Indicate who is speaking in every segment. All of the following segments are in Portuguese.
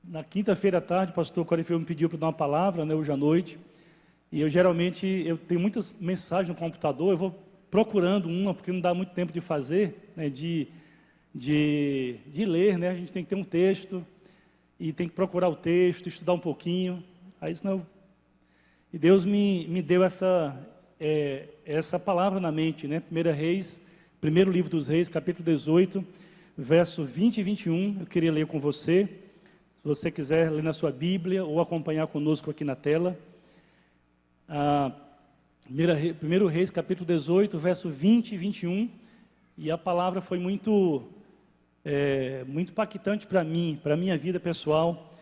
Speaker 1: Na quinta-feira à tarde, o pastor Corifeu me pediu para dar uma palavra, né, hoje à noite. E eu geralmente, eu tenho muitas mensagens no computador, eu vou procurando uma, porque não dá muito tempo de fazer, né, de ler, né, a gente tem que ter um texto, e tem que procurar o texto, estudar um pouquinho. Aí senão, e Deus me deu essa palavra na mente, né, primeiro livro dos Reis, capítulo 18, verso 20 e 21, eu queria ler com você. Se você quiser ler na sua Bíblia ou acompanhar conosco aqui na tela. Primeiro Reis, capítulo 18, verso 20 e 21. E a palavra foi muito impactante para mim, para a minha vida pessoal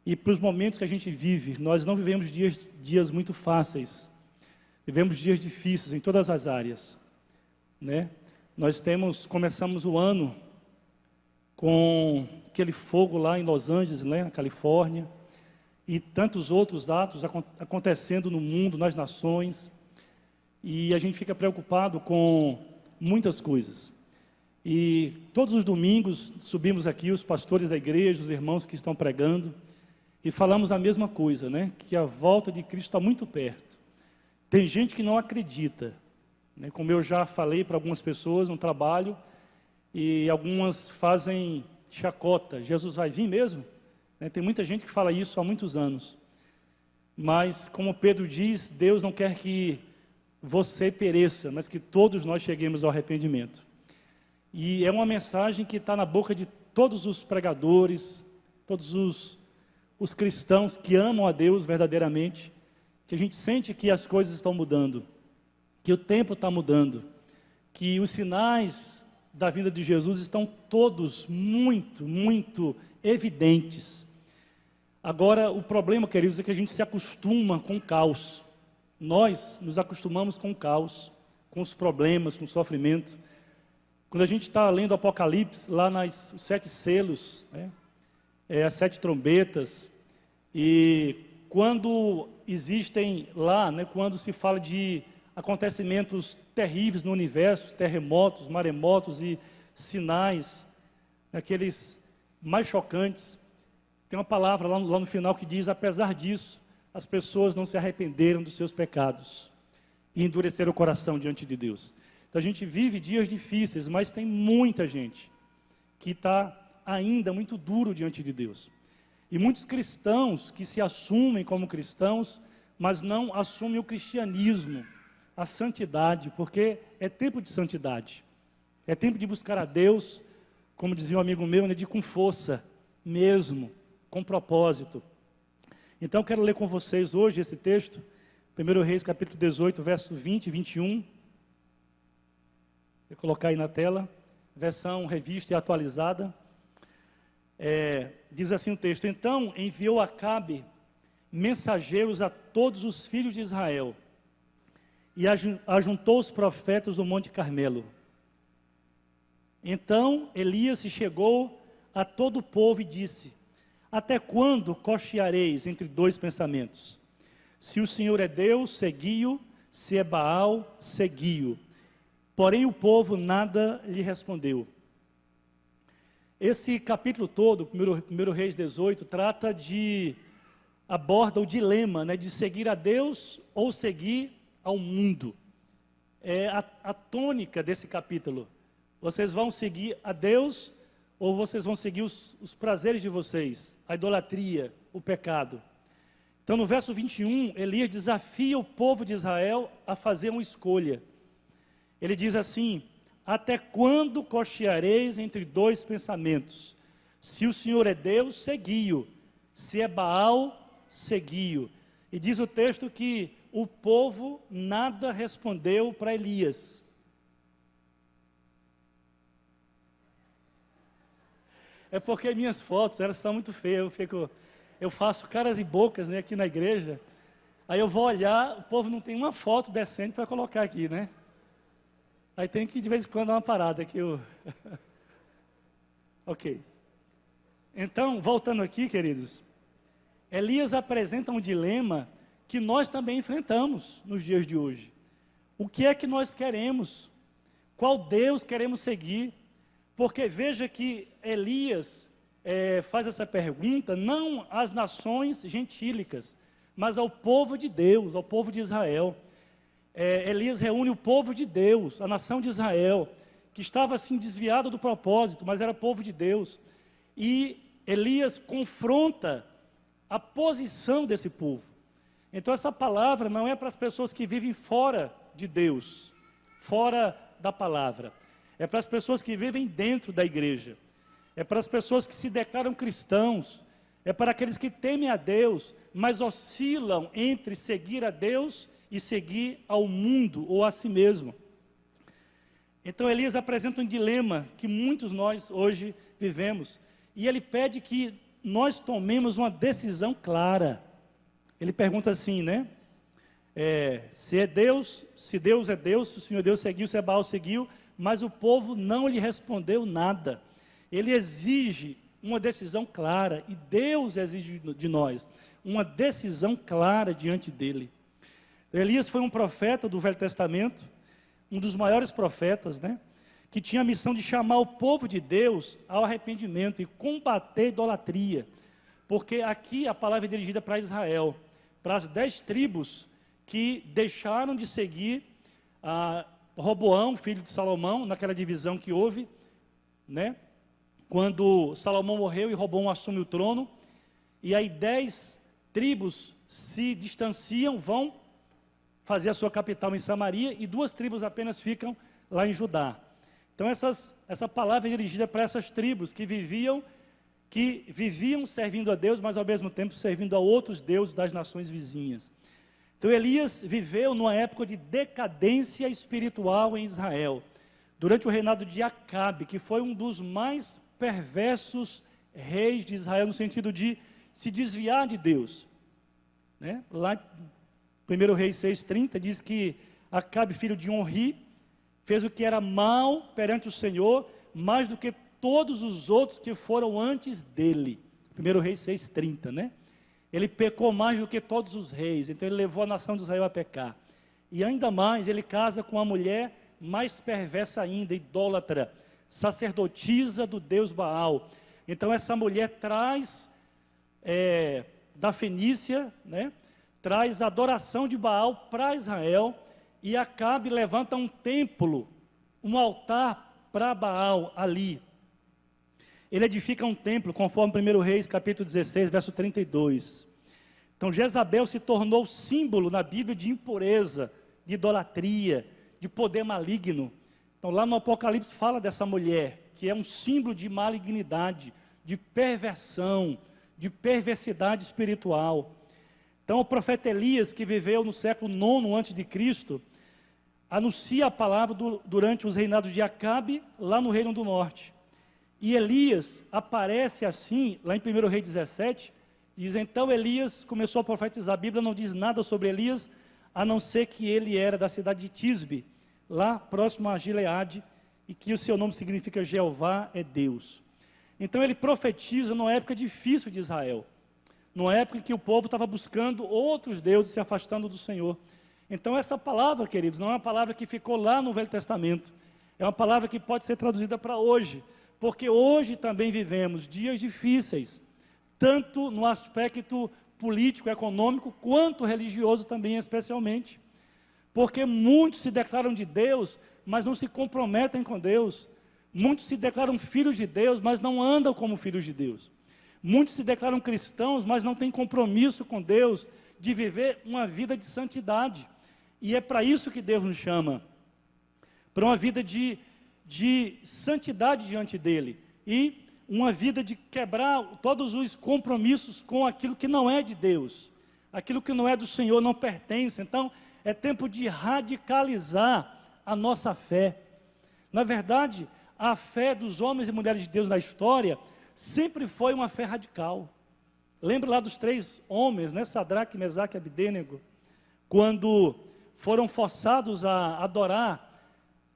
Speaker 1: e para os momentos que a gente vive. Nós não vivemos dias muito fáceis. Vivemos dias difíceis em todas as áreas, né? Começamos o ano com aquele fogo lá em Los Angeles, né, na Califórnia, e tantos outros atos acontecendo no mundo, nas nações, e a gente fica preocupado com muitas coisas. E todos os domingos subimos aqui, os pastores da igreja, os irmãos que estão pregando, e falamos a mesma coisa, né, que a volta de Cristo está muito perto. Tem gente que não acredita, né, como eu já falei para algumas pessoas no trabalho, e algumas fazem chacota, Jesus vai vir mesmo? Tem muita gente que fala isso há muitos anos. Mas, como Pedro diz, Deus não quer que você pereça, mas que todos nós cheguemos ao arrependimento. E é uma mensagem que está na boca de todos os pregadores, todos os cristãos que amam a Deus verdadeiramente, que a gente sente que as coisas estão mudando, que o tempo está mudando, que os sinais da vinda de Jesus estão todos muito, muito evidentes. Agora, o problema, queridos, é que a gente se acostuma com o caos. Nós nos acostumamos com o caos, com os problemas, com o sofrimento. Quando a gente está lendo o Apocalipse, lá os 7 selos, né, as 7 trombetas, e quando existem lá, né, quando se fala de acontecimentos terríveis no universo, terremotos, maremotos e sinais, aqueles mais chocantes, tem uma palavra lá no final que diz: apesar disso, as pessoas não se arrependeram dos seus pecados e endureceram o coração diante de Deus. Então a gente vive dias difíceis, mas tem muita gente que está ainda muito duro diante de Deus. E muitos cristãos que se assumem como cristãos, mas não assumem o cristianismo, a santidade, porque é tempo de santidade, é tempo de buscar a Deus, como dizia um amigo meu, né, com força mesmo, com propósito. Então eu quero ler com vocês hoje esse texto, 1 Reis capítulo 18, verso 20 e 21, vou colocar aí na tela, versão revista e atualizada. Diz assim o texto: então enviou Acabe mensageiros a todos os filhos de Israel, e ajuntou os profetas do Monte Carmelo. Então Elias se chegou a todo o povo e disse: até quando cocheareis entre dois pensamentos? Se o Senhor é Deus, segui-o; se é Baal, segui-o. Porém o povo nada lhe respondeu. Esse capítulo todo, 1 Reis 18, aborda o dilema, né, de seguir a Deus ou seguir ao mundo. É a tônica desse capítulo. Vocês vão seguir a Deus ou vocês vão seguir os prazeres de vocês, a idolatria, o pecado. Então no verso 21, Elias desafia o povo de Israel a fazer uma escolha. Ele diz assim: até quando cocheareis entre dois pensamentos? Se o Senhor é Deus, segui-o; se é Baal, segui-o. E diz o texto que o povo nada respondeu para Elias. É porque minhas fotos, elas são muito feias, eu faço caras e bocas, né, aqui na igreja, aí eu vou olhar, o povo não tem uma foto decente para colocar aqui, né? Aí tem que de vez em quando dar uma parada aqui. Ok. Então, voltando aqui, queridos, Elias apresenta um dilema que nós também enfrentamos nos dias de hoje. O que é que nós queremos? Qual Deus queremos seguir? Porque veja que Elias, faz essa pergunta não às nações gentílicas, mas ao povo de Deus, ao povo de Israel. Elias reúne o povo de Deus, a nação de Israel, que estava assim desviado do propósito, mas era povo de Deus. E Elias confronta a posição desse povo. Então essa palavra não é para as pessoas que vivem fora de Deus, fora da palavra. É para as pessoas que vivem dentro da igreja. É para as pessoas que se declaram cristãos. É para aqueles que temem a Deus, mas oscilam entre seguir a Deus e seguir ao mundo ou a si mesmo. Então Elias apresenta um dilema que muitos nós hoje vivemos. E ele pede que nós tomemos uma decisão clara. Ele pergunta assim, né? Se é Deus, se Deus é Deus, se o Senhor Deus seguiu, se é Baal seguiu, mas o povo não lhe respondeu nada. Ele exige uma decisão clara, e Deus exige de nós uma decisão clara diante dele. Elias foi um profeta do Velho Testamento, um dos maiores profetas, né? Que tinha a missão de chamar o povo de Deus ao arrependimento e combater a idolatria. Porque aqui a palavra é dirigida para Israel, para as 10 tribos que deixaram de seguir Roboão, filho de Salomão, naquela divisão que houve, né? Quando Salomão morreu e Roboão assume o trono, e aí 10 tribos se distanciam, vão fazer a sua capital em Samaria, e 2 tribos apenas ficam lá em Judá. Então essa palavra é dirigida para essas tribos que viviam servindo a Deus, mas ao mesmo tempo servindo a outros deuses das nações vizinhas. Então Elias viveu numa época de decadência espiritual em Israel, durante o reinado de Acabe, que foi um dos mais perversos reis de Israel, no sentido de se desviar de Deus, né? Lá em 1 Reis 6,30 diz que Acabe, filho de Onri, fez o que era mal perante o Senhor, mais do que todos os outros que foram antes dele. 1 Reis 6,30, né? Ele pecou mais do que todos os reis, então ele levou a nação de Israel a pecar. E ainda mais, ele casa com uma mulher mais perversa ainda, idólatra, sacerdotisa do Deus Baal. Então essa mulher traz da Fenícia, né? Traz a adoração de Baal para Israel, e Acabe levanta um templo, um altar para Baal ali. Ele edifica um templo, conforme 1 Reis, capítulo 16, verso 32. Então Jezabel se tornou símbolo na Bíblia de impureza, de idolatria, de poder maligno. Então lá no Apocalipse fala dessa mulher, que é um símbolo de malignidade, de perversão, de perversidade espiritual. Então o profeta Elias, que viveu no século 9 a.C., anuncia a palavra durante os reinados de Acabe, lá no Reino do Norte. E Elias aparece assim, lá em 1 Reis 17, diz, então Elias começou a profetizar. A Bíblia não diz nada sobre Elias, a não ser que ele era da cidade de Tisbe, lá próximo a Gileade, e que o seu nome significa Jeová é Deus. Então ele profetiza numa época difícil de Israel, numa época em que o povo estava buscando outros deuses, se afastando do Senhor. Então essa palavra, queridos, não é uma palavra que ficou lá no Velho Testamento, é uma palavra que pode ser traduzida para hoje, porque hoje também vivemos dias difíceis, tanto no aspecto político, econômico, quanto religioso também, especialmente. Porque muitos se declaram de Deus, mas não se comprometem com Deus. Muitos se declaram filhos de Deus, mas não andam como filhos de Deus. Muitos se declaram cristãos, mas não têm compromisso com Deus, de viver uma vida de santidade. E é para isso que Deus nos chama, para uma vida de santidade diante dEle, e uma vida de quebrar todos os compromissos com aquilo que não é de Deus, aquilo que não é do Senhor, não pertence. Então é tempo de radicalizar a nossa fé. Na verdade, a fé dos homens e mulheres de Deus na história sempre foi uma fé radical. Lembra lá dos 3 homens, né? Sadraque, Mesaque e Abidênego, quando foram forçados a adorar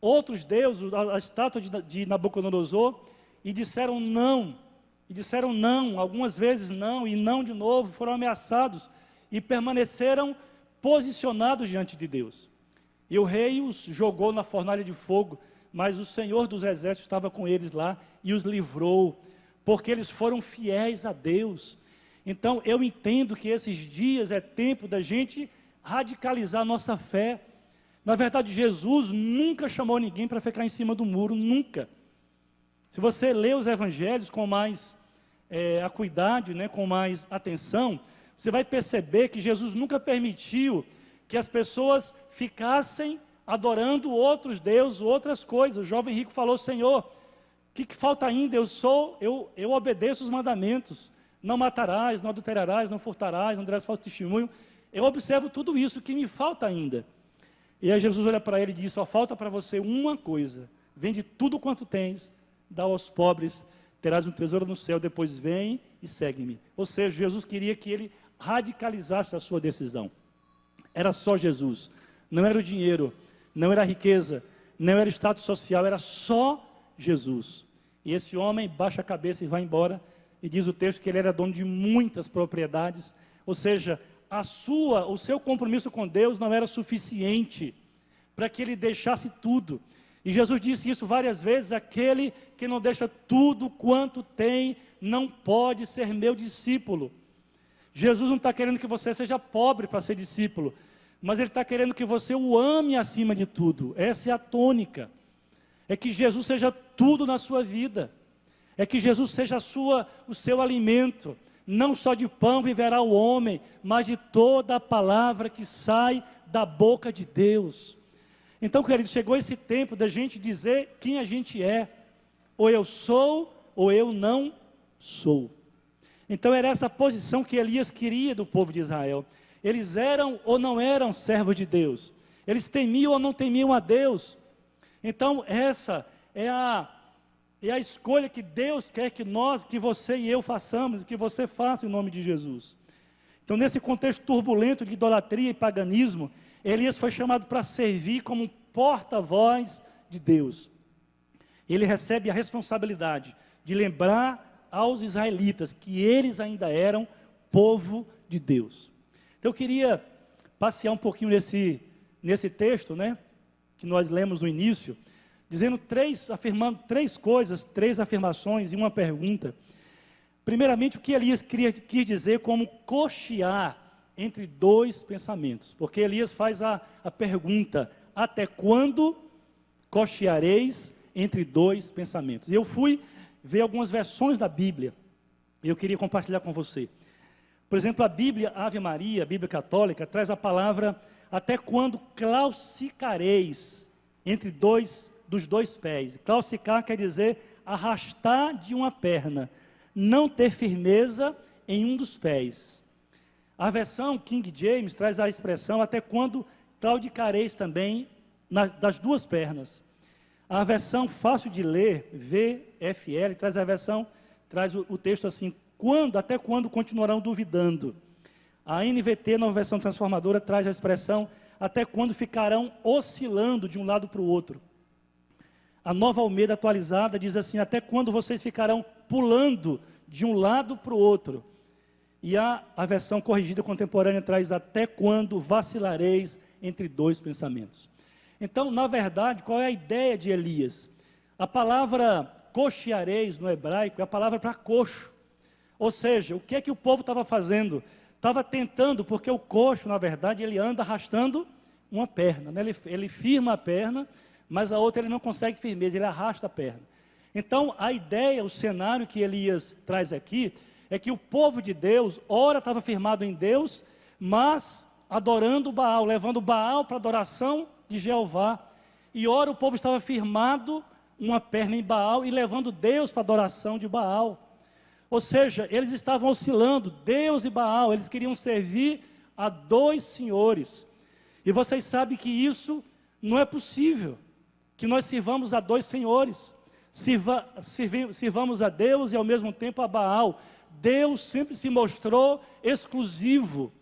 Speaker 1: outros deuses, a estátua de Nabucodonosor, e disseram não, algumas vezes não, e não de novo, foram ameaçados, e permaneceram posicionados diante de Deus. E o rei os jogou na fornalha de fogo, mas o Senhor dos exércitos estava com eles lá, e os livrou, porque eles foram fiéis a Deus. Então, eu entendo que esses dias é tempo da gente radicalizar a nossa fé. Na verdade, Jesus nunca chamou ninguém para ficar em cima do muro, nunca. Se você lê os evangelhos com mais acuidade, né, com mais atenção, você vai perceber que Jesus nunca permitiu que as pessoas ficassem adorando outros deuses, outras coisas. O jovem rico falou: Senhor, o que falta ainda? Eu obedeço os mandamentos. Não matarás, não adulterarás, não furtarás, não darás falso testemunho. Eu observo tudo isso, que me falta ainda. E aí Jesus olha para ele e diz: só falta para você uma coisa: vende tudo quanto tens, dá aos pobres, terás um tesouro no céu, depois vem e segue-me. Ou seja, Jesus queria que ele radicalizasse a sua decisão. Era só Jesus, não era o dinheiro, não era a riqueza, não era o status social, era só Jesus. E esse homem baixa a cabeça e vai embora, e diz o texto que ele era dono de muitas propriedades, ou seja, o seu compromisso com Deus não era suficiente para que ele deixasse tudo. E Jesus disse isso várias vezes: aquele que não deixa tudo quanto tem, não pode ser meu discípulo. Jesus não está querendo que você seja pobre para ser discípulo, mas Ele está querendo que você o ame acima de tudo. Essa é a tônica. É que Jesus seja tudo na sua vida. É que Jesus seja o seu alimento. Não só de pão viverá o homem, mas de toda a palavra que sai da boca de Deus. Então, querido, chegou esse tempo da gente dizer quem a gente é. Ou eu sou, ou eu não sou. Então era essa posição que Elias queria do povo de Israel. Eles eram ou não eram servos de Deus. Eles temiam ou não temiam a Deus. Então essa é a escolha que Deus quer que você e eu façamos, que você faça em nome de Jesus. Então, nesse contexto turbulento de idolatria e paganismo, Elias foi chamado para servir como um porta-voz de Deus. Ele recebe a responsabilidade de lembrar aos israelitas que eles ainda eram povo de Deus. Então eu queria passear um pouquinho nesse texto, né, que nós lemos no início, afirmando três coisas, três afirmações e uma pergunta. Primeiramente, o que Elias quis dizer como cochear entre dois pensamentos, porque Elias faz a pergunta: até quando cocheareis entre dois pensamentos? E eu fui ver algumas versões da Bíblia, e eu queria compartilhar com você. Por exemplo, a Bíblia Ave Maria, a Bíblia Católica, traz a palavra: até quando claudicareis entre dos dois pés. Claudicar quer dizer arrastar de uma perna, não ter firmeza em um dos pés. A versão King James traz a expressão: até quando claudicareis também das duas pernas. A versão fácil de ler, VFL, traz o texto assim: até quando continuarão duvidando? A NVT, nova versão transformadora, traz a expressão: até quando ficarão oscilando de um lado para o outro. A Nova Almeida atualizada diz assim: até quando vocês ficarão pulando de um lado para o outro? E a versão corrigida contemporânea traz: até quando vacilareis entre dois pensamentos. Então, na verdade, qual é a ideia de Elias? A palavra cocheareis no hebraico é a palavra para coxo. Ou seja, o que é que o povo estava fazendo? Estava tentando, porque o coxo, na verdade, ele anda arrastando uma perna, né? Ele firma a perna, mas a outra ele não consegue firmeza, ele arrasta a perna. Então, a ideia, o cenário que Elias traz aqui, é que o povo de Deus, ora estava firmado em Deus, mas adorando Baal, levando Baal para a adoração de Jeová. E ora o povo estava firmado uma perna em Baal e levando Deus para a adoração de Baal. Ou seja, eles estavam oscilando, Deus e Baal, eles queriam servir a dois senhores. E vocês sabem que isso não é possível, que nós sirvamos a dois senhores. Sirvamos a Deus e ao mesmo tempo a Baal. Deus sempre se mostrou exclusivo.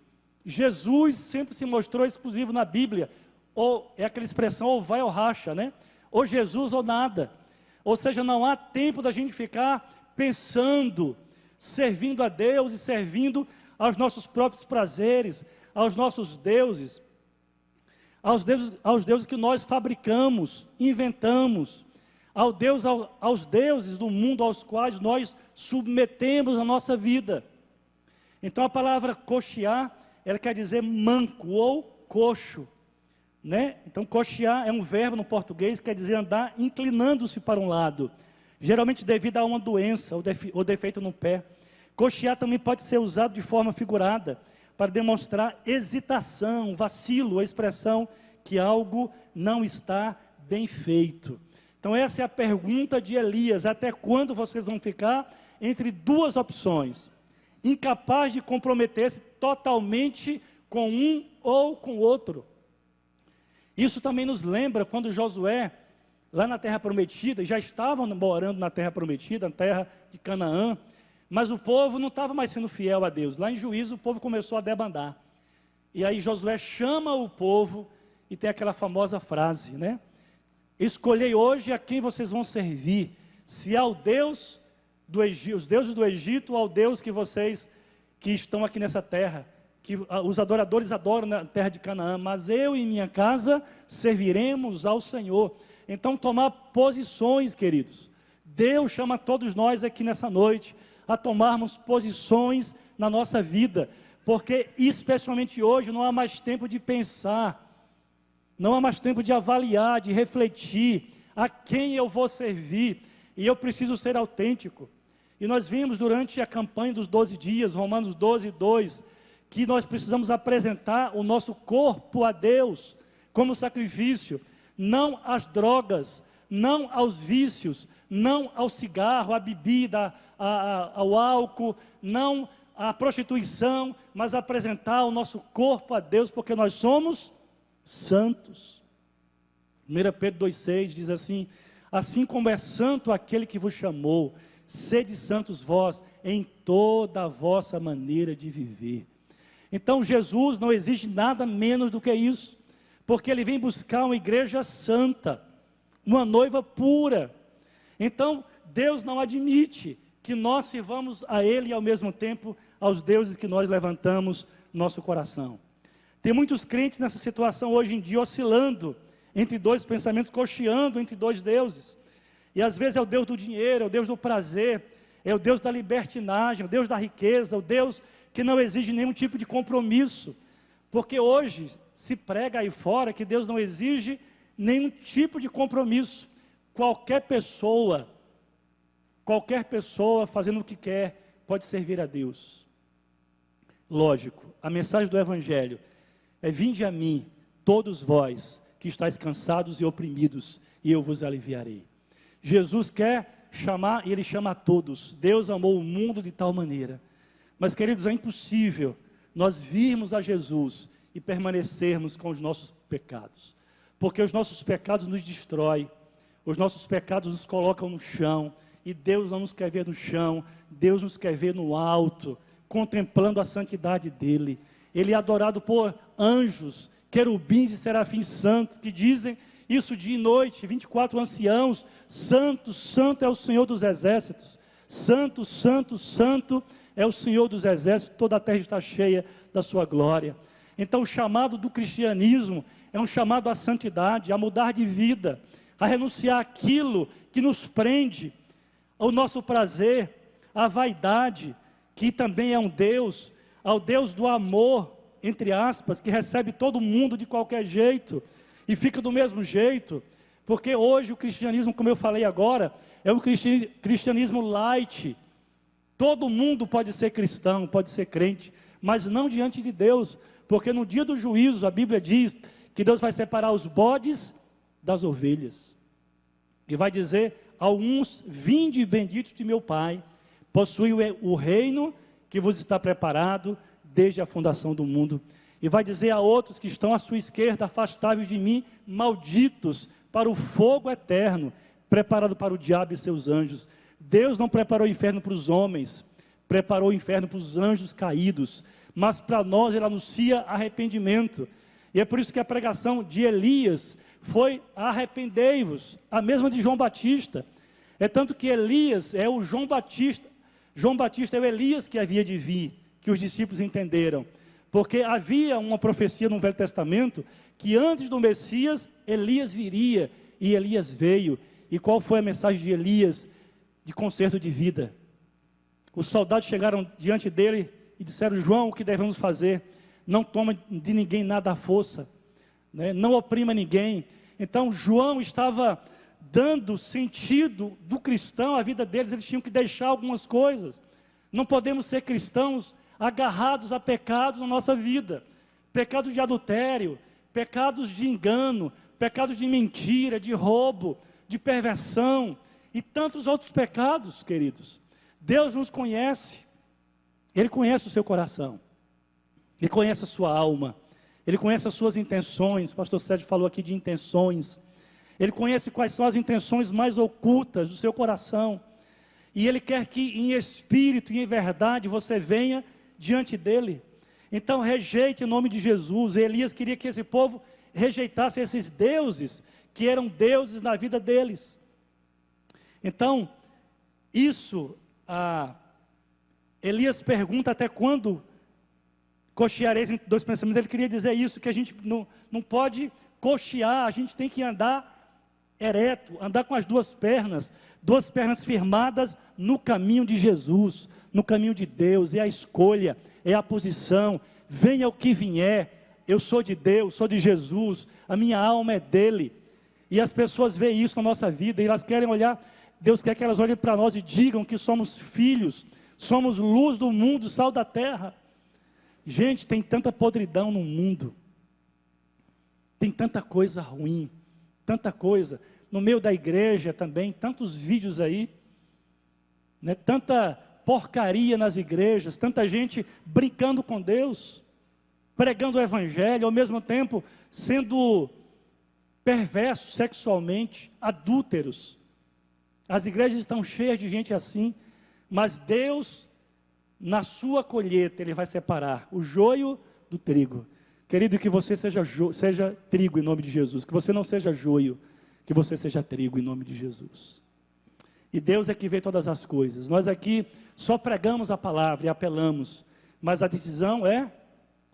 Speaker 1: Jesus sempre se mostrou exclusivo na Bíblia. Ou é aquela expressão: ou vai ou racha, né? Ou Jesus ou nada. Ou seja, não há tempo da gente ficar pensando, servindo a Deus e servindo aos nossos próprios prazeres, aos nossos deuses, aos deuses que nós fabricamos, inventamos, aos deuses do mundo aos quais nós submetemos a nossa vida. Então a palavra coxear, ela quer dizer manco ou coxo, né? Então coxear é um verbo no português que quer dizer andar inclinando-se para um lado, geralmente devido a uma doença ou defeito no pé. Coxear também pode ser usado de forma figurada, para demonstrar hesitação, vacilo, a expressão que algo não está bem feito. Então essa é a pergunta de Elias: até quando vocês vão ficar entre duas opções? Incapaz de comprometer-se totalmente com um ou com o outro. Isso também nos lembra quando Josué, lá na terra prometida, já estavam morando na terra prometida, na terra de Canaã, mas o povo não estava mais sendo fiel a Deus. Lá em Juízo o povo começou a debandar. E aí Josué chama o povo e tem aquela famosa frase, né? Escolhei hoje a quem vocês vão servir, se ao Deus do Egito, os deuses do Egito, ou ao Deus que vocês que estão aqui nessa terra, que os adoradores adoram na terra de Canaã, mas eu e minha casa serviremos ao Senhor. Então tomar posições, queridos. Deus chama todos nós aqui nessa noite a tomarmos posições na nossa vida, porque especialmente hoje não há mais tempo de pensar, não há mais tempo de avaliar, de refletir a quem eu vou servir, e eu preciso ser autêntico. E nós vimos durante a campanha dos 12 dias, Romanos 12, 2, que nós precisamos apresentar o nosso corpo a Deus como sacrifício, não às drogas, não aos vícios, não ao cigarro, à bebida, ao álcool, não à prostituição, mas apresentar o nosso corpo a Deus, porque nós somos santos. 1 Pedro 2,6 diz assim: assim como é santo aquele que vos chamou, sede santos vós em toda a vossa maneira de viver. Então Jesus não exige nada menos do que isso, porque Ele vem buscar uma igreja santa, uma noiva pura. Então Deus não admite que nós sirvamos a Ele e ao mesmo tempo aos deuses que nós levantamos no nosso coração. Tem muitos crentes nessa situação hoje em dia, oscilando entre dois pensamentos, cocheando entre dois deuses. E às vezes é o Deus do dinheiro, é o Deus do prazer, é o Deus da libertinagem, é o Deus da riqueza, o Deus que não exige nenhum tipo de compromisso. Porque hoje se prega aí fora que Deus não exige nenhum tipo de compromisso. Qualquer pessoa fazendo o que quer, pode servir a Deus. Lógico, a mensagem do Evangelho é: vinde a mim, todos vós que estáis cansados e oprimidos, e eu vos aliviarei. Jesus quer chamar, e Ele chama a todos. Deus amou o mundo de tal maneira. Mas, queridos, é impossível nós virmos a Jesus e permanecermos com os nossos pecados, porque os nossos pecados nos destroem, os nossos pecados nos colocam no chão, e Deus não nos quer ver no chão, Deus nos quer ver no alto, contemplando a santidade dEle. Ele é adorado por anjos, querubins e serafins santos, que dizem isso dia e noite, 24 anciãos: santo, santo é o Senhor dos exércitos, santo, santo, santo é o Senhor dos exércitos, toda a terra está cheia da sua glória. Então o chamado do cristianismo é um chamado à santidade, a mudar de vida, a renunciar àquilo que nos prende, ao nosso prazer, à vaidade, que também é um Deus, ao Deus do amor, entre aspas, que recebe todo mundo de qualquer jeito, e fica do mesmo jeito, porque hoje o cristianismo, como eu falei agora, é um cristianismo light. Todo mundo pode ser cristão, pode ser crente, mas não diante de Deus, porque no dia do juízo, a Bíblia diz que Deus vai separar os bodes das ovelhas, e vai dizer a uns: vinde benditos de meu Pai, possui o reino que vos está preparado desde a fundação do mundo. E vai dizer a outros que estão à sua esquerda: afastai-vos de mim, malditos, para o fogo eterno, preparado para o diabo e seus anjos. Deus não preparou o inferno para os homens, preparou o inferno para os anjos caídos, mas para nós Ele anuncia arrependimento. E é por isso que a pregação de Elias foi: arrependei-vos, a mesma de João Batista. É tanto que Elias é o João Batista, João Batista é o Elias que havia de vir, que os discípulos entenderam, porque havia uma profecia no Velho Testamento, que antes do Messias, Elias viria, e Elias veio, E qual foi a mensagem de Elias de conserto de vida? Os soldados chegaram diante dele e disseram: João, o que devemos fazer? Não toma de ninguém nada à força, né? Não oprima ninguém. Então João estava dando sentido do cristão à vida deles. Eles tinham que deixar algumas coisas. Não podemos ser cristãos agarrados a pecados na nossa vida. Pecados de adultério, pecados de engano, pecados de mentira, de roubo, de perversão e tantos outros pecados, queridos. Deus nos conhece. Ele conhece o seu coração. Ele conhece a sua alma. Ele conhece as suas intenções. O pastor Sérgio falou aqui de intenções. Ele conhece quais são as intenções mais ocultas do seu coração. E Ele quer que em espírito e em verdade você venha diante dEle. Então rejeite em nome de Jesus. Elias queria que esse povo rejeitasse esses deuses, que eram deuses na vida deles. Então, Elias pergunta: até quando cocheareis entre dois pensamentos? Ele queria dizer isso, que a gente não pode cochear, a gente tem que andar ereto, andar com as duas pernas firmadas no caminho de Jesus, no caminho de Deus. É a escolha, é a posição, venha o que vier, eu sou de Deus, sou de Jesus, a minha alma é dele. E as pessoas veem isso na nossa vida, e elas querem olhar, Deus quer que elas olhem para nós e digam que somos filhos, somos luz do mundo, sal da terra. Gente, tem tanta podridão no mundo, tem tanta coisa ruim, tanta coisa, no meio da igreja também, tantos vídeos aí, né? Tanta porcaria nas igrejas, tanta gente brincando com Deus, pregando o evangelho, ao mesmo tempo sendo perversos sexualmente, adúlteros. As igrejas estão cheias de gente assim, mas Deus, na sua colheita, Ele vai separar o joio do trigo. Querido, que você seja trigo em nome de Jesus, que você não seja joio, que você seja trigo em nome de Jesus. E Deus é que vê todas as coisas. Nós aqui só pregamos a palavra e apelamos, mas a decisão é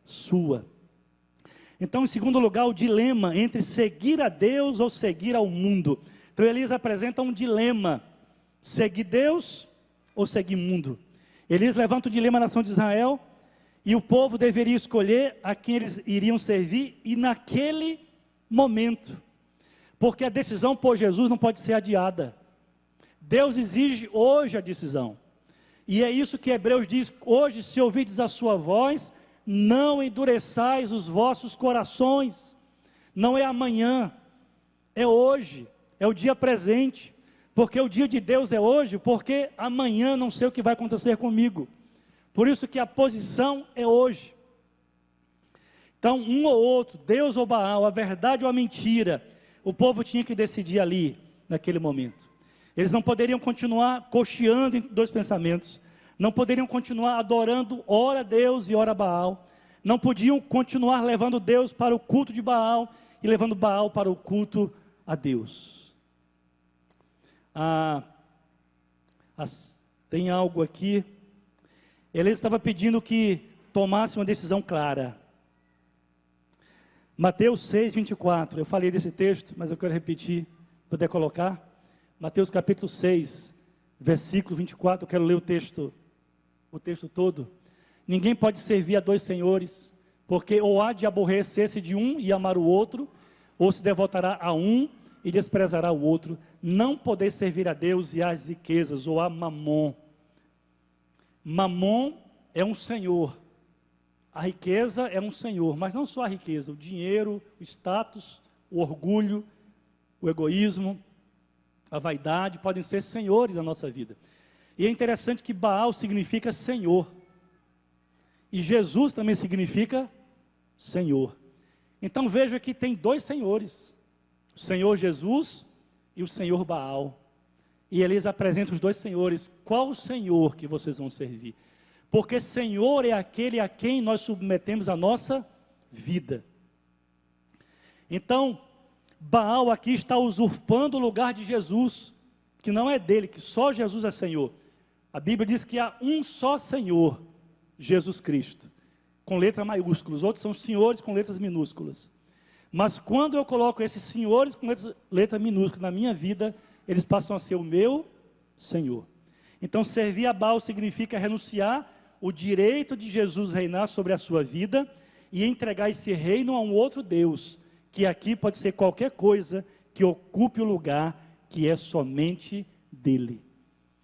Speaker 1: sua. Então, em segundo lugar, o dilema entre seguir a Deus ou seguir ao mundo. Então Elias apresenta um dilema: seguir Deus ou seguir mundo. Elias levanta o dilema na nação de Israel, e o povo deveria escolher a quem eles iriam servir, e naquele momento, porque a decisão por Jesus não pode ser adiada. Deus exige hoje a decisão, e é isso que Hebreus diz: hoje, se ouvides a sua voz, não endureçais os vossos corações. Não é amanhã, é hoje, é o dia presente, porque o dia de Deus é hoje, porque amanhã não sei o que vai acontecer comigo. Por isso que a posição é hoje. Então, um ou outro, Deus ou Baal, a verdade ou a mentira, o povo tinha que decidir ali, naquele momento. Eles não poderiam continuar cocheando entre dois pensamentos, não poderiam continuar adorando ora Deus e ora Baal, não podiam continuar levando Deus para o culto de Baal e levando Baal para o culto a Deus. Tem algo aqui. Ele estava pedindo que tomasse uma decisão clara. Mateus 6, 24. Eu falei desse texto, mas eu quero repetir, poder colocar. Mateus capítulo 6, versículo 24. Eu quero ler o texto todo. Ninguém pode servir a dois senhores, porque ou há de aborrecer-se de um e amar o outro, ou se devotará a um e desprezará o outro. Não podeis servir a Deus e às riquezas, ou a Mamon. Mamon é um senhor, a riqueza é um senhor, mas não só a riqueza, o dinheiro, o status, o orgulho, o egoísmo, a vaidade, podem ser senhores da nossa vida. E é interessante que Baal significa senhor, e Jesus também significa senhor. Então veja que tem dois senhores, o Senhor Jesus e o Senhor Baal. E Elias apresenta os dois senhores. Qual o Senhor que vocês vão servir? Porque Senhor é aquele a quem nós submetemos a nossa vida. Então, Baal aqui está usurpando o lugar de Jesus, que não é dele, que só Jesus é Senhor. A Bíblia diz que há um só Senhor, Jesus Cristo, com letra maiúscula. Os outros são senhores com letras minúsculas. Mas quando eu coloco esses senhores com letra minúscula na minha vida, eles passam a ser o meu Senhor. Então, servir a Baal significa renunciar o direito de Jesus reinar sobre a sua vida e entregar esse reino a um outro Deus, que aqui pode ser qualquer coisa que ocupe o lugar que é somente dele.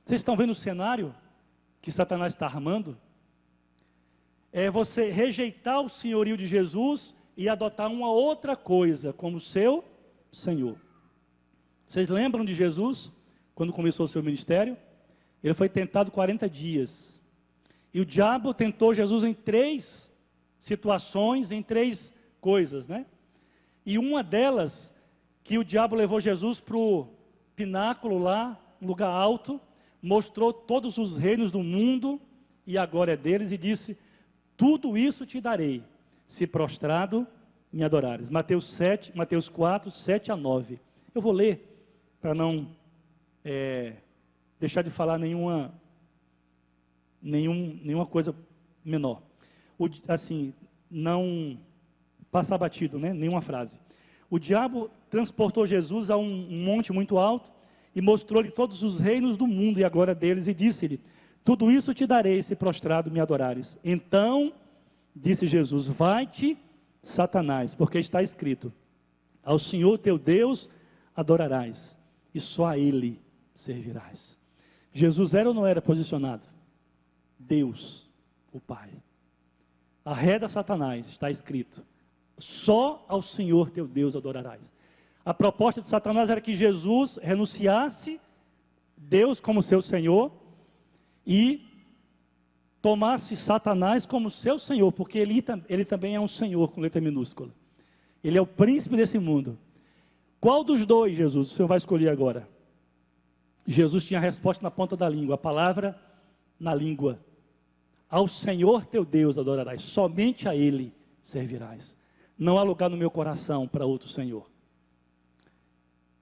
Speaker 1: Vocês estão vendo o cenário que Satanás está armando? É você rejeitar o senhorio de Jesus e adotar uma outra coisa como seu Senhor. Vocês lembram de Jesus, quando começou o seu ministério? Ele foi tentado 40 dias. E o diabo tentou Jesus em 3 situações, em 3 coisas, né? E uma delas, que o diabo levou Jesus para o pináculo lá, um lugar alto, mostrou todos os reinos do mundo e a glória deles, e disse: tudo isso te darei, se prostrado me adorares. Mateus 4, 7 a 9. Eu vou ler, para não deixar de falar nenhuma coisa menor. Assim, não passar batido, né? Nenhuma frase. O diabo transportou Jesus a um monte muito alto e mostrou-lhe todos os reinos do mundo e a glória deles, e disse-lhe: tudo isso te darei, se prostrado me adorares. Então, disse Jesus: vai-te, Satanás, porque está escrito: ao Senhor teu Deus adorarás, e só a Ele servirás. Jesus era ou não era posicionado? Deus, o Pai. Arreda Satanás, está escrito: só ao Senhor teu Deus adorarás. A proposta de Satanás era que Jesus renunciasse Deus como seu Senhor e tomasse Satanás como seu Senhor, porque ele também é um Senhor com letra minúscula. Ele é o príncipe desse mundo. Qual dos dois, Jesus, o Senhor vai escolher agora? Jesus tinha a resposta na ponta da língua, a palavra na língua. Ao Senhor teu Deus adorarás, somente a Ele servirás. Não há lugar no meu coração para outro Senhor.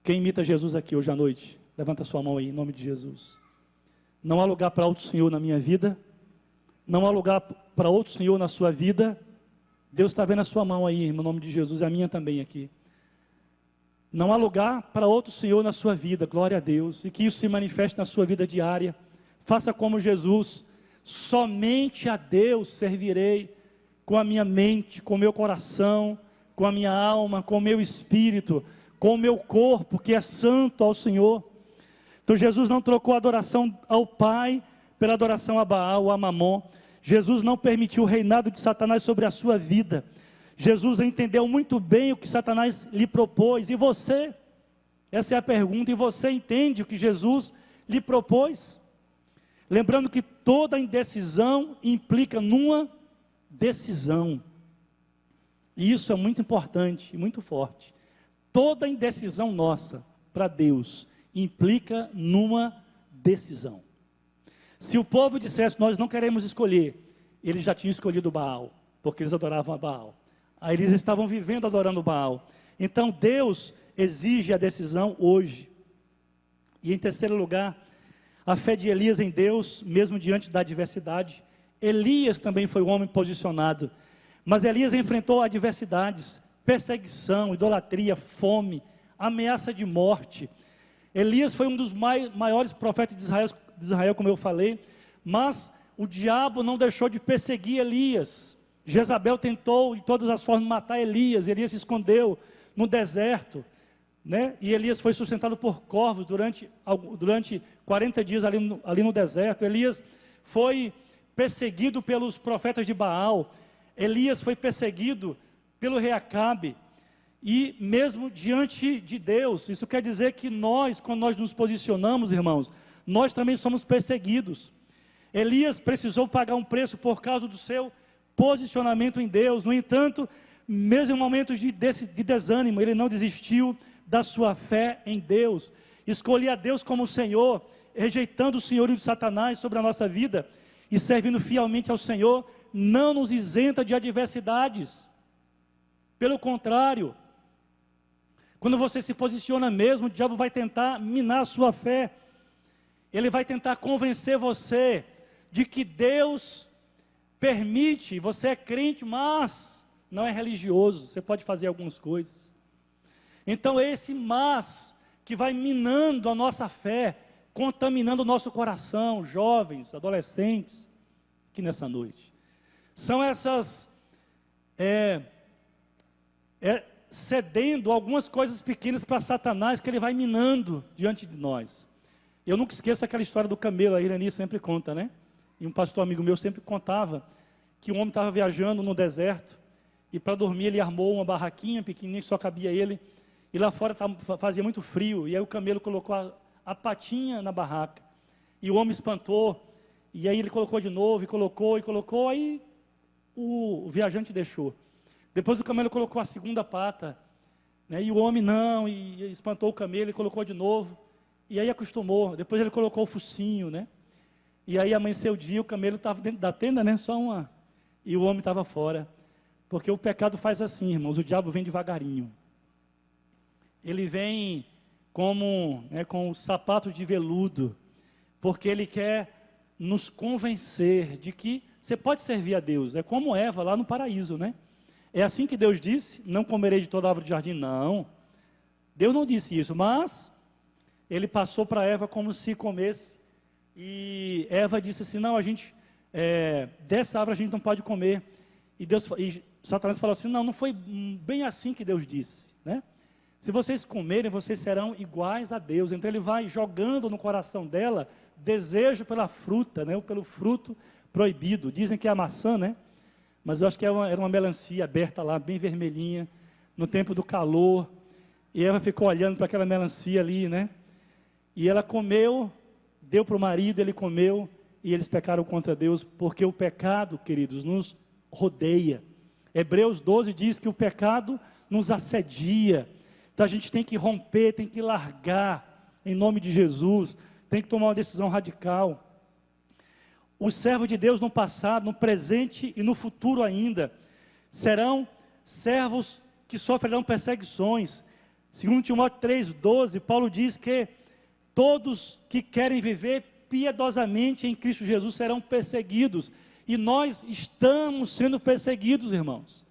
Speaker 1: Quem imita Jesus aqui hoje à noite? Levanta sua mão aí, em nome de Jesus. Não há lugar para outro Senhor na minha vida. Não há lugar para outro Senhor na sua vida. Deus está vendo a sua mão aí, em nome de Jesus, a minha também aqui. Não há lugar para outro Senhor na sua vida, glória a Deus. E que isso se manifeste na sua vida diária. Faça como Jesus: somente a Deus servirei com a minha mente, com o meu coração, com a minha alma, com o meu espírito, com o meu corpo, que é santo ao Senhor. Então Jesus não trocou a adoração ao Pai pela adoração a Baal ou a Mamon. Jesus não permitiu o reinado de Satanás sobre a sua vida. Jesus entendeu muito bem o que Satanás lhe propôs. E você? Essa é a pergunta. E você entende o que Jesus lhe propôs? Lembrando que toda indecisão implica numa decisão. E isso é muito importante e muito forte. Toda indecisão nossa para Deus implica numa decisão. Se o povo dissesse: nós não queremos escolher, eles já tinham escolhido Baal, porque eles adoravam a Baal. Aí eles estavam vivendo adorando Baal. Então Deus exige a decisão hoje. E em terceiro lugar, a fé de Elias em Deus, mesmo diante da adversidade. Elias também foi um homem posicionado, mas Elias enfrentou adversidades, perseguição, idolatria, fome, ameaça de morte. Elias foi um dos maiores profetas de Israel, como eu falei, mas o diabo não deixou de perseguir Elias. Jezabel tentou de todas as formas matar Elias. Elias se escondeu no deserto, né? E Elias foi sustentado por corvos durante 40 dias ali no deserto. Elias foi perseguido pelos profetas de Baal. Elias foi perseguido pelo rei Acabe. E mesmo diante de Deus, isso quer dizer que nós, quando nós nos posicionamos, irmãos, nós também somos perseguidos. Elias precisou pagar um preço por causa do seu posicionamento em Deus. No entanto, mesmo em momentos de desânimo, ele não desistiu da sua fé em Deus. Escolhia a Deus como Senhor, rejeitando o senhorio de Satanás sobre a nossa vida e servindo fielmente ao Senhor, não nos isenta de adversidades. Pelo contrário, quando você se posiciona mesmo, o diabo vai tentar minar a sua fé. Ele vai tentar convencer você de que Deus permite, você é crente, mas não é religioso, você pode fazer algumas coisas. Então esse mas que vai minando a nossa fé, contaminando o nosso coração, jovens, adolescentes, aqui nessa noite. São essas, cedendo algumas coisas pequenas para Satanás, que ele vai minando diante de nós. Eu nunca esqueço aquela história do camelo, a Irani sempre conta, né? E um pastor amigo meu sempre contava, que um homem estava viajando no deserto, e para dormir ele armou uma barraquinha pequenininha, que só cabia ele, e lá fora fazia muito frio, e aí o camelo colocou a patinha na barraca, e o homem espantou, e aí ele colocou de novo, e colocou, aí o viajante deixou. Depois o camelo colocou a segunda pata, né, e o homem não, e espantou o camelo, e colocou de novo, e aí acostumou. Depois ele colocou o focinho, né, e aí amanheceu o dia, o camelo estava dentro da tenda, né, e o homem estava fora, porque o pecado faz assim, irmãos, o diabo vem devagarinho. Ele vem como, com os sapatos de veludo, porque ele quer nos convencer de que você pode servir a Deus. É como Eva lá no paraíso, né? É assim que Deus disse, não comerei de toda a árvore do jardim. Não, Deus não disse isso, mas ele passou para Eva como se comesse, e Eva disse assim, não, dessa árvore a gente não pode comer, e Satanás falou assim, não foi bem assim que Deus disse, né? Se vocês comerem, vocês serão iguais a Deus. Então ele vai jogando no coração dela desejo pela fruta, né? Ou pelo fruto proibido. Dizem que é a maçã, né? Mas eu acho que era uma melancia aberta lá, bem vermelhinha, no tempo do calor. E ela ficou olhando para aquela melancia ali, né? E ela comeu, deu para o marido, ele comeu, e eles pecaram contra Deus, porque o pecado, queridos, nos rodeia. Hebreus 12 diz que o pecado nos assedia. Então a gente tem que romper, tem que largar, em nome de Jesus, tem que tomar uma decisão radical. Os servos de Deus no passado, no presente e no futuro ainda, serão servos que sofrerão perseguições. Segundo Timóteo 3,12, Paulo diz que todos que querem viver piedosamente em Cristo Jesus serão perseguidos. E nós estamos sendo perseguidos, irmãos.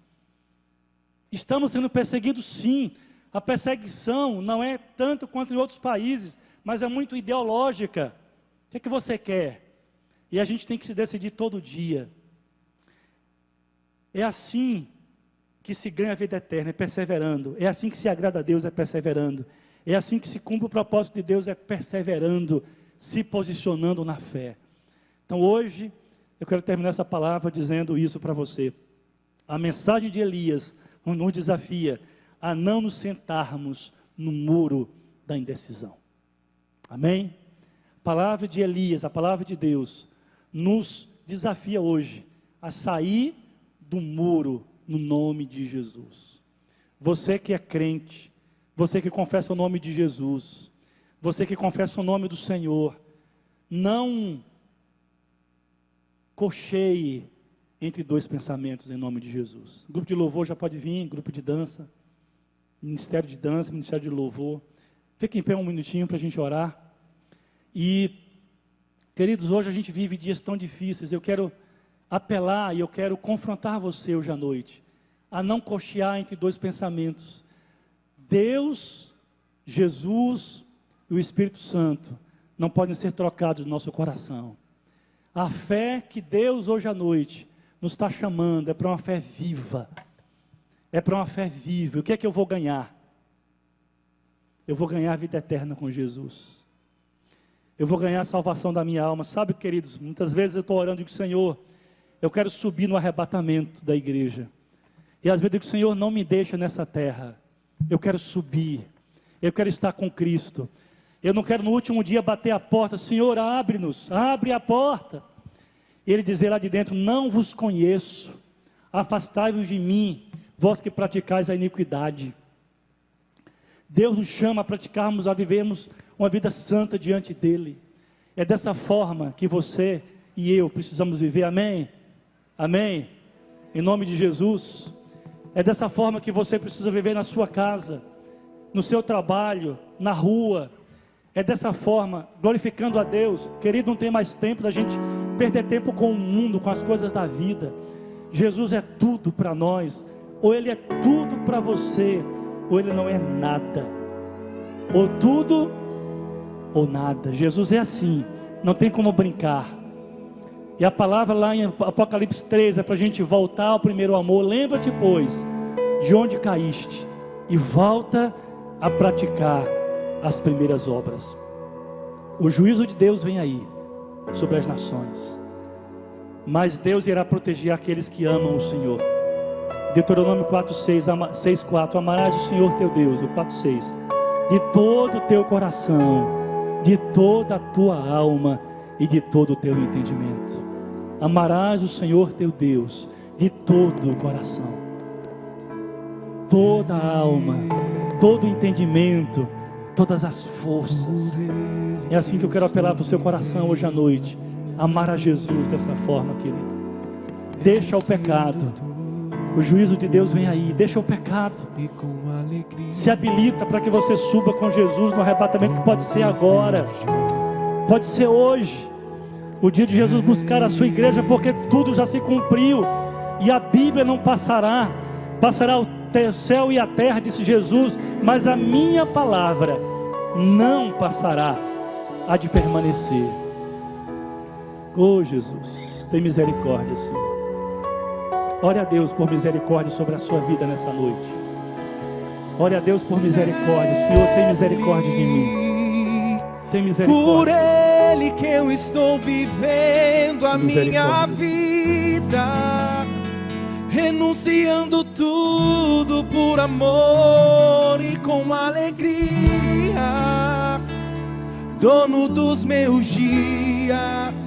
Speaker 1: Estamos sendo perseguidos sim. A perseguição não é tanto quanto em outros países, mas é muito ideológica. O que você quer? E a gente tem que se decidir todo dia. É assim que se ganha a vida eterna, é perseverando. É assim que se agrada a Deus, é perseverando. É assim que se cumpre o propósito de Deus, é perseverando, se posicionando na fé. Então hoje, eu quero terminar essa palavra dizendo isso para você. A mensagem de Elias nos desafia a não nos sentarmos no muro da indecisão. Amém? A palavra de Elias, a palavra de Deus, nos desafia hoje a sair do muro no nome de Jesus. Você que é crente, você que confessa o nome de Jesus, você que confessa o nome do Senhor, não cocheie entre dois pensamentos em nome de Jesus. Grupo de louvor já pode vir, grupo de dança, ministério de dança, ministério de louvor. Fique em pé um minutinho para a gente orar. E, queridos, hoje a gente vive dias tão difíceis. Eu quero apelar e eu quero confrontar você hoje à noite a não cochear entre dois pensamentos. Deus, Jesus e o Espírito Santo não podem ser trocados do nosso coração. A fé que Deus hoje à noite nos está chamando é para uma fé viva. É para uma fé viva. O que é que eu vou ganhar? Eu vou ganhar a vida eterna com Jesus. Eu vou ganhar a salvação da minha alma. Sabe, queridos, muitas vezes eu estou orando e digo, Senhor, eu quero subir no arrebatamento da igreja. E às vezes eu digo, Senhor, não me deixa nessa terra. Eu quero subir. Eu quero estar com Cristo. Eu não quero no último dia bater a porta, Senhor, abre-nos, abre a porta. E Ele dizer lá de dentro, não vos conheço, afastai-vos de mim, vós que praticais a iniquidade. Deus nos chama a praticarmos, a vivermos uma vida santa diante dEle. É dessa forma que você e eu precisamos viver, amém? Amém? Em nome de Jesus. É dessa forma que você precisa viver na sua casa, no seu trabalho, na rua. É dessa forma, glorificando a Deus. Querido, não tem mais tempo da gente perder tempo com o mundo, com as coisas da vida. Jesus é tudo para nós. Ou Ele é tudo para você, ou Ele não é nada. ou tudo ou nada. Jesus é assim, não tem como brincar. E a palavra lá em Apocalipse 13 é para a gente voltar ao primeiro amor. Lembra-te, pois, de onde caíste, e volta a praticar as primeiras obras. O juízo de Deus vem aí, sobre as nações, mas Deus irá proteger aqueles que amam o Senhor. Deuteronômio 6:4, amarás o Senhor teu Deus, o 4:6, de todo o teu coração, de toda a tua alma e de todo o teu entendimento. Amarás o Senhor teu Deus de todo o coração, toda a alma, todo o entendimento, todas as forças. É assim que eu quero apelar para o seu coração hoje à noite. Amar a Jesus dessa forma, querido. Deixa o pecado. O juízo de Deus vem aí. Deixa o pecado. Se habilita para que você suba com Jesus no arrebatamento, que pode ser agora, pode ser hoje, o dia de Jesus buscar a sua igreja, porque tudo já se cumpriu e a Bíblia não passará. Passará o céu e a terra, disse Jesus, mas a minha palavra não passará, há de permanecer. Oh Jesus, tem misericórdia, Senhor. Ore a Deus por misericórdia sobre a sua vida nessa noite. Ore a Deus por misericórdia. Senhor, tem misericórdia de mim. Tem misericórdia.
Speaker 2: Por Ele que eu estou vivendo a minha vida, renunciando tudo por amor e com alegria. Dono dos meus dias,